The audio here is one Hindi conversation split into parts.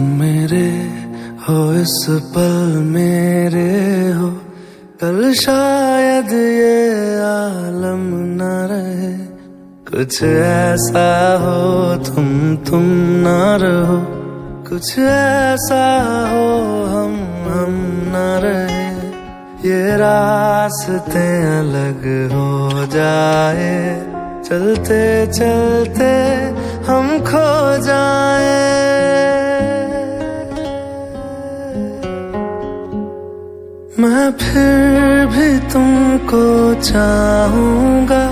मेरे हो इस पल मेरे हो, कल शायद ये आलम न रहे। कुछ ऐसा हो तुम न रहो, कुछ ऐसा हो हम न रहे। ये रास्ते अलग हो जाए, चलते चलते हम खो जाए। मैं फिर भी तुमको चाहूंगा,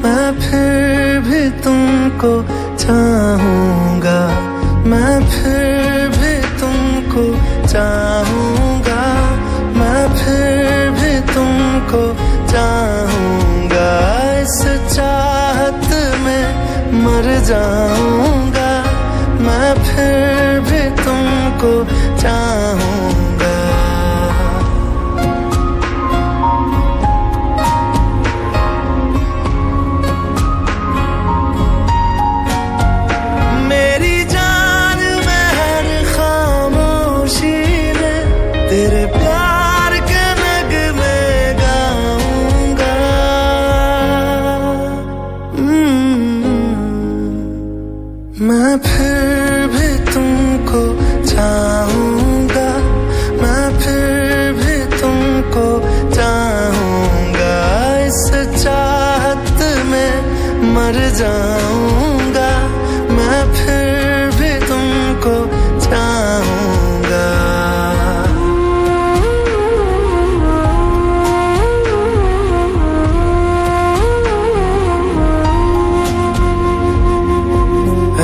मैं फिर भी तुमको चाहूंगा, मैं फिर भी तुमको चाहूंगा, मैं फिर भी तुमको चाहूंगा। इस चाहत में मर जाऊंगा, मैं फिर भी तुमको चाहूंगा। मेरी जान में हर खामोशी में तेरे प्यार के नगमे गाऊंगा। मैं फिर भी तुमको चाहूंगा, मैं फिर भी तुमको चाहूंगा। इस चाहत में मर जाऊंगा, मैं फिर भी तुमको चाहूंगा।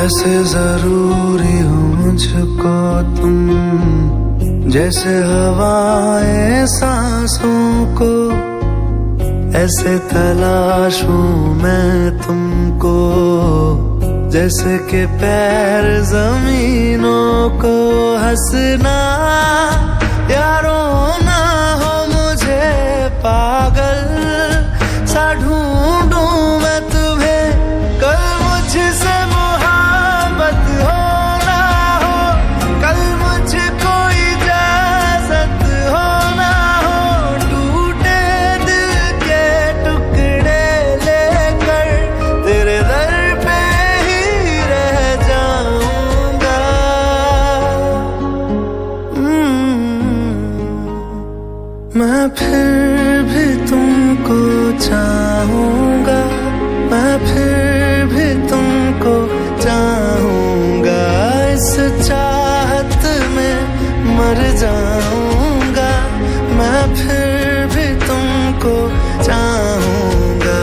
ऐसे जरूरी हो मुझको तुम, जैसे हवाएं सांसों को। ऐसे तलाशूं मैं तुमको, जैसे कि पैर जमीनों को। हंसना या रोना हो मुझे पागल सा ढूंढूं मैं तुम्हें। कल मुझसे मोहब्बत हो ना हो, कल मुझको इजाजत हो ना हो। टूटे दिल के टुकड़े लेकर तेरे दर पे ही रह जाऊंगा। मैं फिर भी तुमको चाहूंगा, मैं फिर भी तुमको चाहूंगा। इस चाहत में मर जाऊंगा, मैं फिर भी तुमको चाहूंगा।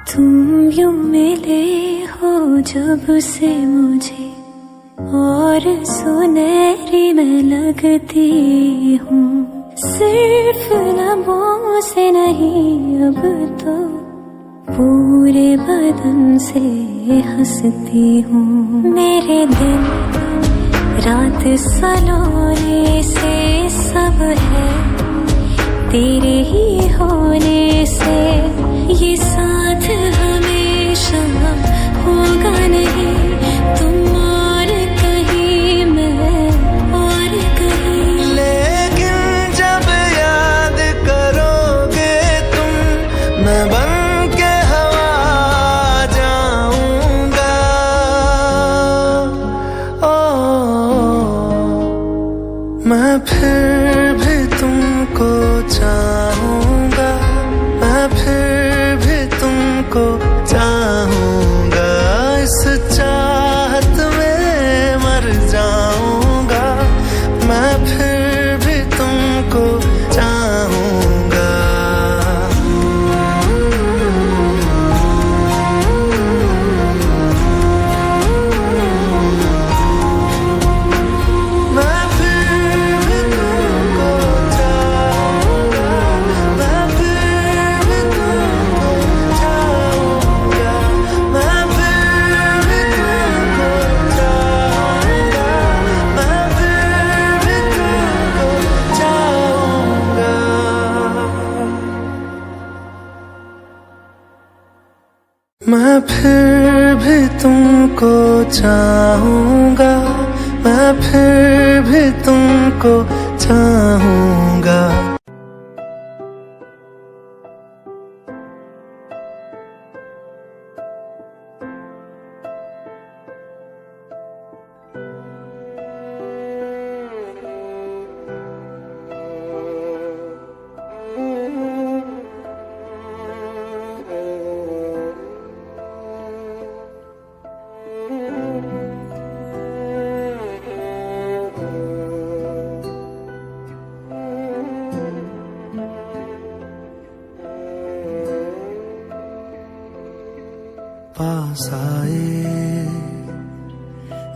तुम यूं मिले हो जब से मुझे, और सुनहरी मैं लगती हूँ। सिर्फ लबों से नहीं अब तो पूरे बदन से हंसती हूँ। मेरे दिन रात सलोने से सब है तेरे ही होने से। ये साथ हमेशा होगा नहीं, तुम और कहीं मैं और कहीं। लेकिन जब याद करोगे तुम, मैं बन के हवा जाऊंगा। मैं फिर भी तुमको चाहूं फिर भी तुमको चाहूंगा, मैं फिर भी तुमको चाहूंगा। पास आए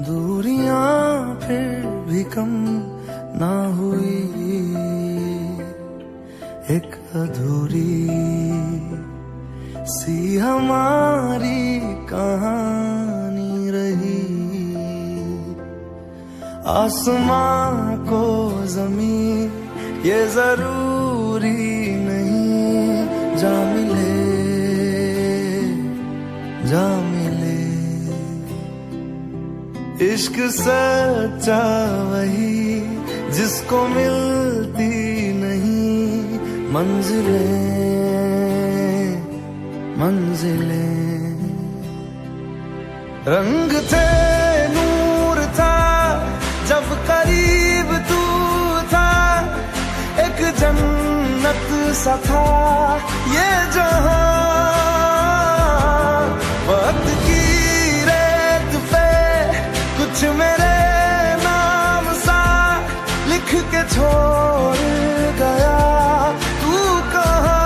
दूरियां फिर भी कम ना हुई, एक अधूरी सी हमारी कहानी रही। आसमां को जमीन ये जरूरी नहीं, जा मिले जा मिले। इश्क सच्चा वही जिसको मिलती नहीं मंजिलें मंजिलें। रंग थे नूर था जब करीब तू था, एक जन्नत सा था ये जहां। वक्त की रेत पे कुछ मेरे नाम सा लिख के छोड़ गया, तू कहाँ?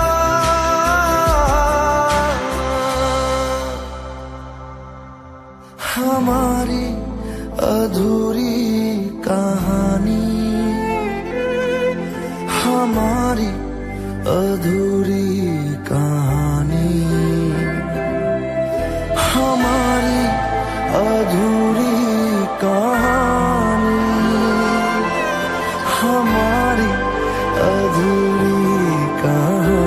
हमारी अधूरी कहानी, हमारी अधूरी कहानी, हमारी अधूरी कहानी, हमारी अधूरी कहानी।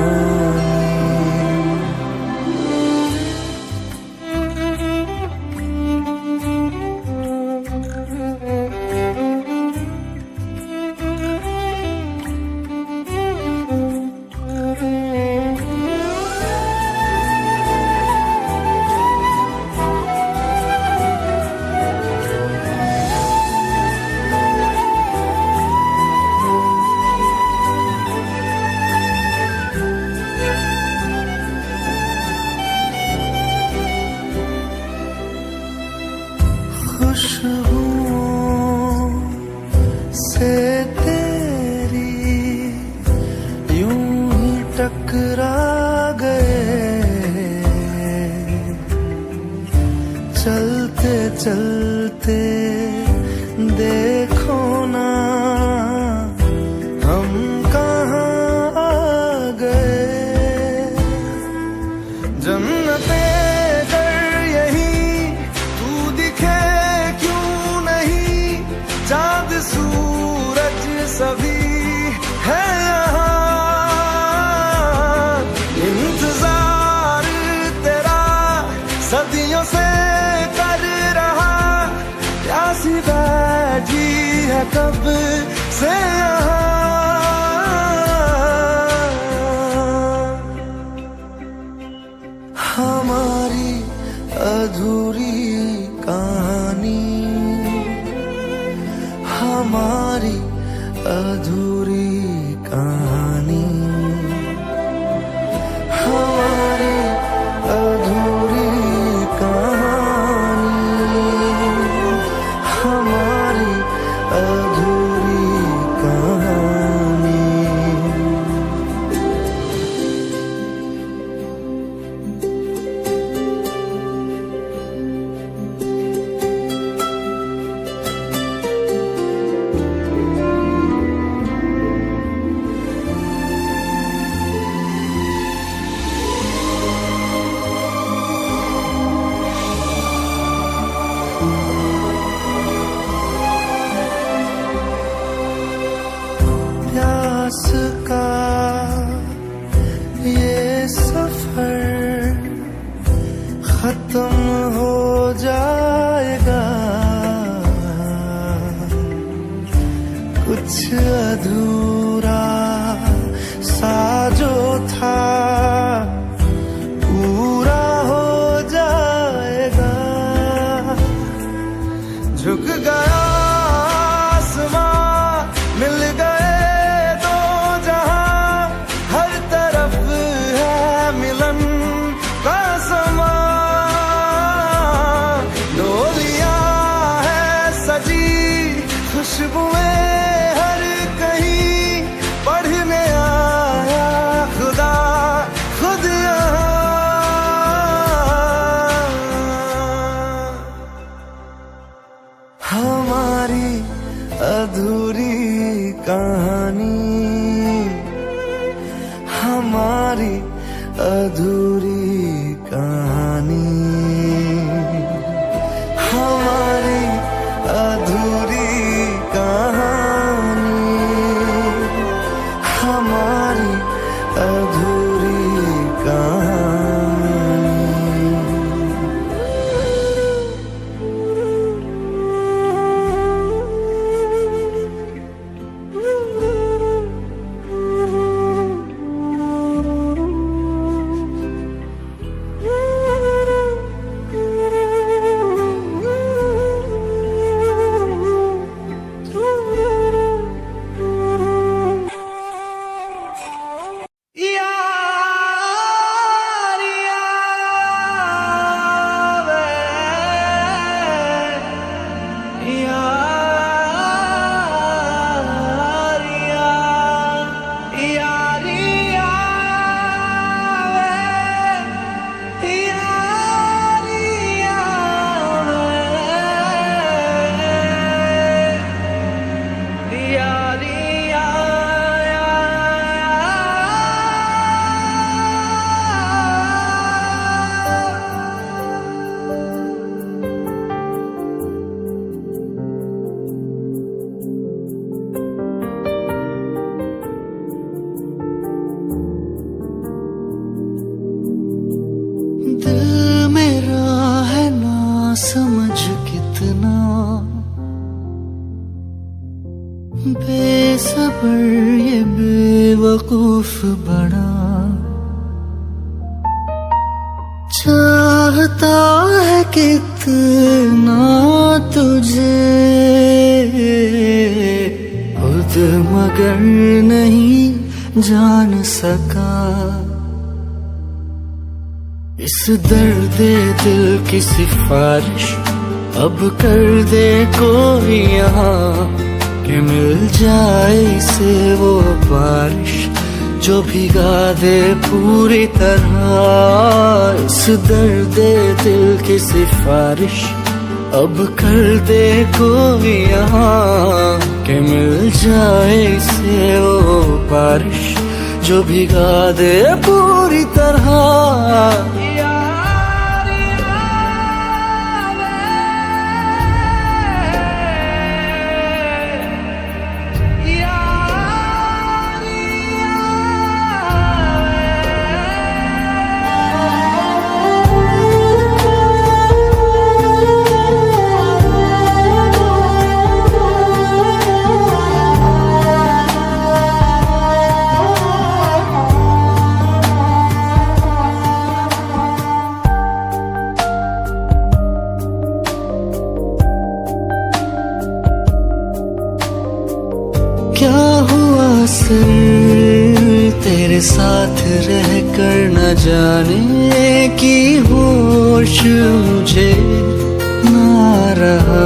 खुशबुओं से तेरी यूं ही टकरा गए, चलते चलते देखो ना हम कहाँ आ गए। जन्नते चाँद सूरज सभी है यहाँ, इंतजार तेरा सदियों से कर रहा, प्यासी बैठी है कब से यहाँ। हमारी अधूरी कहानी, हमारी अधूरी कहानी, हमारी अधूरी कहानी, हमारी अधूरी कहानी। प्यास का ये सफर खत्म खत्म हो जाएगा, कुछ अधूरा सा जो था पूरा हो जाएगा। झुक गया आसमां, मिल गए दो जहां, हर तरफ है मिलन का समा। डोलियां है सजी, खुशबुएं हर कहीं, पढ़ने आया खुदा खुद यहाँ। हमारी अधूरी कहानी, हमारी अधूरी कहानी, हमारी अधूरी कहानी, हमारी अधूरी कहानी। दिल मेरा है ना समझ कितना, बेसब्र ये बेवकूफ बड़ा, चाहता है कितना तुझे खुद मगर नहीं जान सका। इस दर्द दिल की सिफारिश अब कर दे कोई यहाँ, कि मिल जाए इसे वो बारिश जो भिगा दे पूरी तरह। इस दर्द दिल की सिफारिश अब कर दे कोई यहाँ, कि मिल जाए इसे वो बारिश जो भिगा दे पूरी तरह। क्या हुआ सर तेरे साथ रह कर न जाने की होश मुझे ना रहा।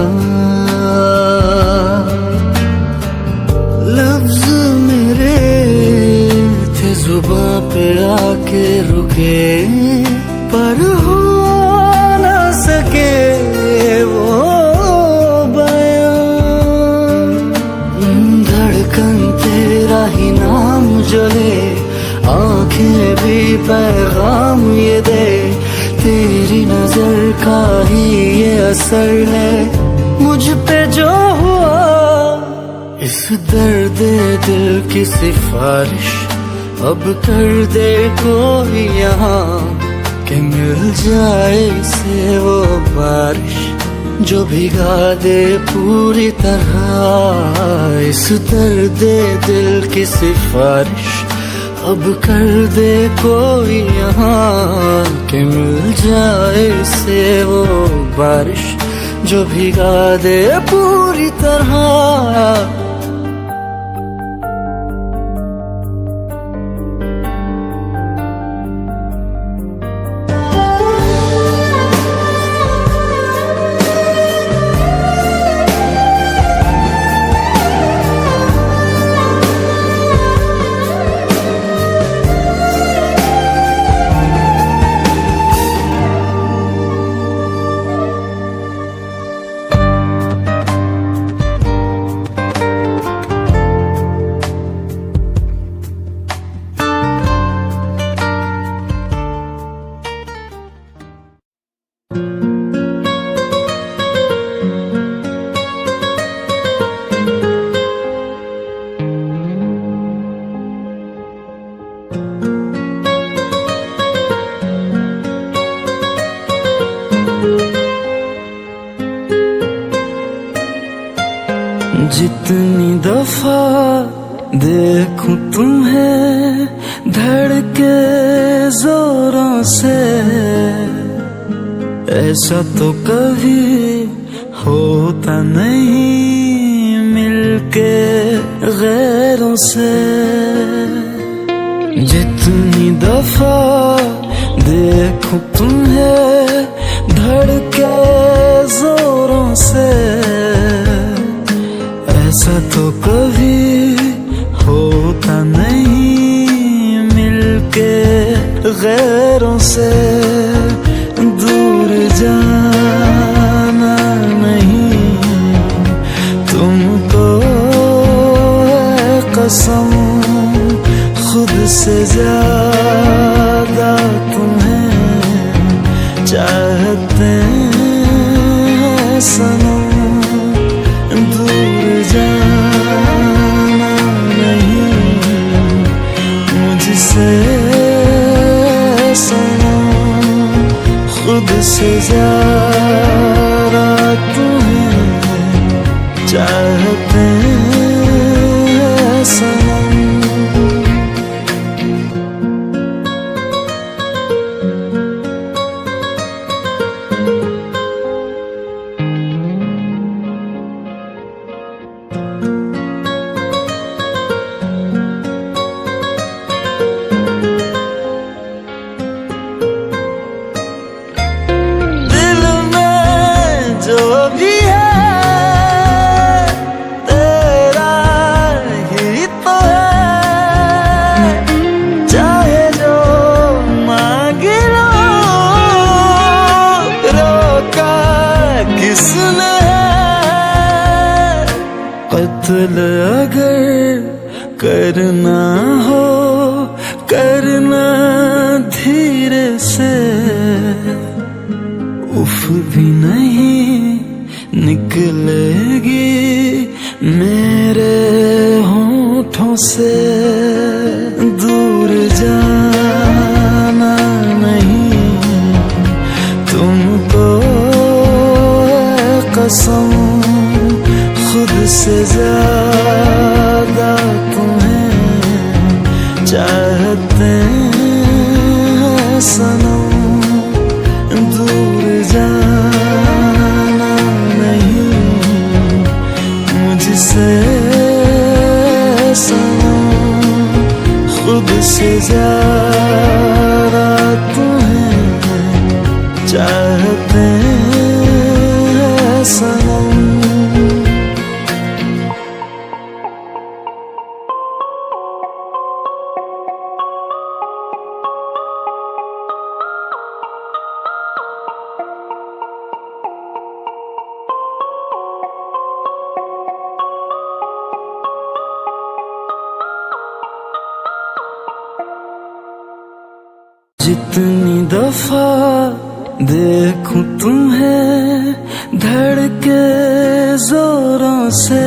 लफ्ज मेरे थे जुबां पे आके रुके, पर हो ना सके वो ही नाम जले, आंखें भी पैगाम ये दे, तेरी नजर का ही ये असर है मुझ पे जो हुआ। इस दर्द दिल की सिफारिश अब कर दे कोई यहाँ, कि मिल जाए से वो बारिश जो भिगा दे पूरी तरह इस दर्द दिल की सिफारिश अब कर दे कोई यहाँ कि मिल जाए से वो बारिश जो भिगा दे पूरी तरह। जितनी दफा देखूं तुम्हें धड़के जोरों से ऐसा तो कभी होता नहीं मिलके गैरों से। जितनी दफा देखूं तुम्हें धड़के जोरों से ऐसा तो कभी होता नहीं मिलके गैरों से। दूर जाना नहीं तुमको है कसम खुद से ज्यादा तुम्हें चाहते हैं सनम। दूर जाना नहीं मुझसे सनम खुद से ज्यादा तुम्हें चाहते हैं सनम। कत्ल अगर करना हो करना धीरे से उफ भी नहीं निकलेगी मेरे होठों से। दूर जाना नहीं तुमको है कसम खुद से ज्यादा तुम्हें चाहते हैं सनम। दूर जाना नहीं मुझसे सनम खुद से ज्यादा तुम्हें चाहते हैं सनम। जितनी दफा देखूं तुम्हें धड़के जोरों से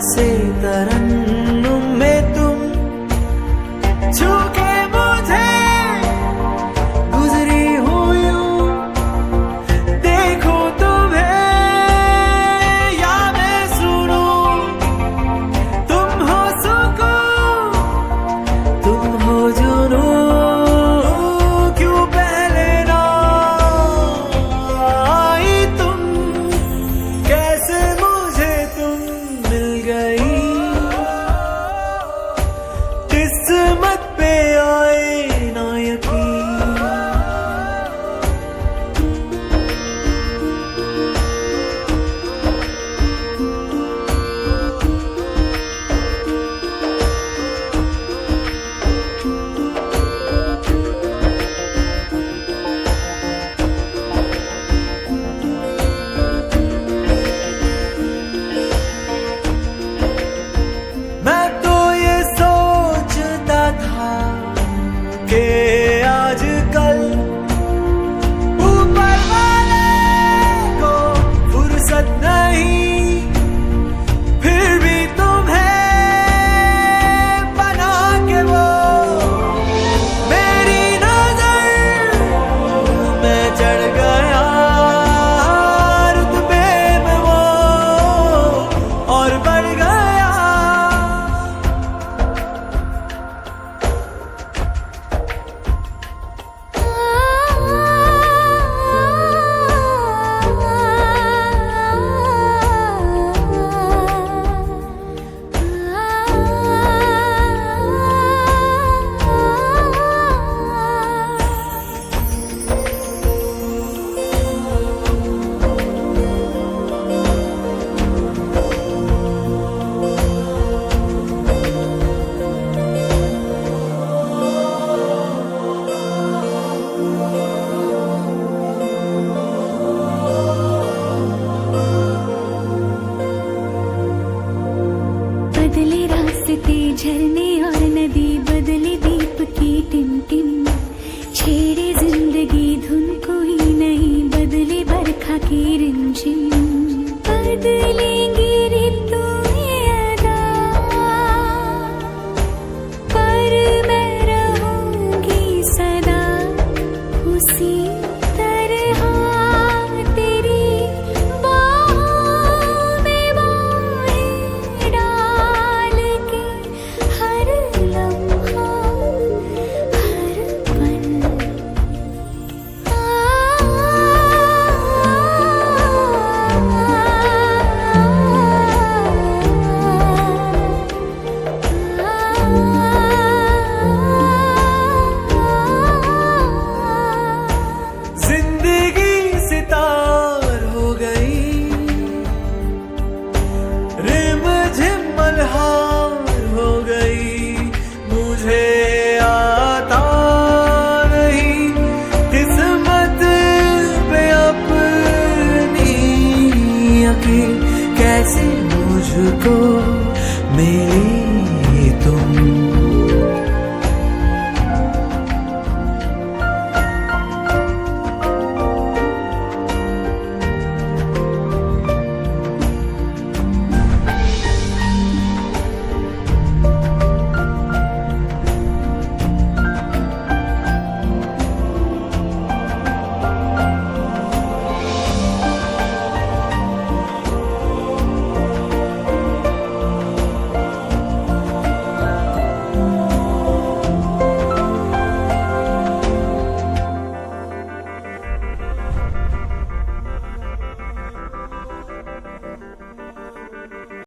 से तरन्नुम में तुम छू के मुझे गुजरी हो यूं, देखो तुम्हें या मैं सुनूं, तुम हो सुकून, तुम हो जुनून, क्यों पहले ना आई तुम, कैसे मुझे तुम मिल गई, किस्मत पे आए ना यकीन। मैं तो ये सोचता था कि आजकल ऊपर वाले को फुर्सत नहीं, फिर भी तुम्हें बना के वो मेरी नजर में चढ़ गया, रुतबे में वो और बढ़ गया। बदले रास्ते झरने और नदी, बदले दीप की टिमटिम, छेड़े जिंदगी धुन कोई नहीं, बदले बरखा की रिमझिम, बदलेंगी ऋतुएं अदा, पर मैं रहूंगी सदा उसी तरह तेरी बाहों में बाहें डाल के, हर लम्हा हर पल जिंदगी सितार हो गई, रिमझिम मल्हार हो गई, मुझे आता नहीं किस्मत पे अपनी यकीन, कैसे मुझको मिली तुम।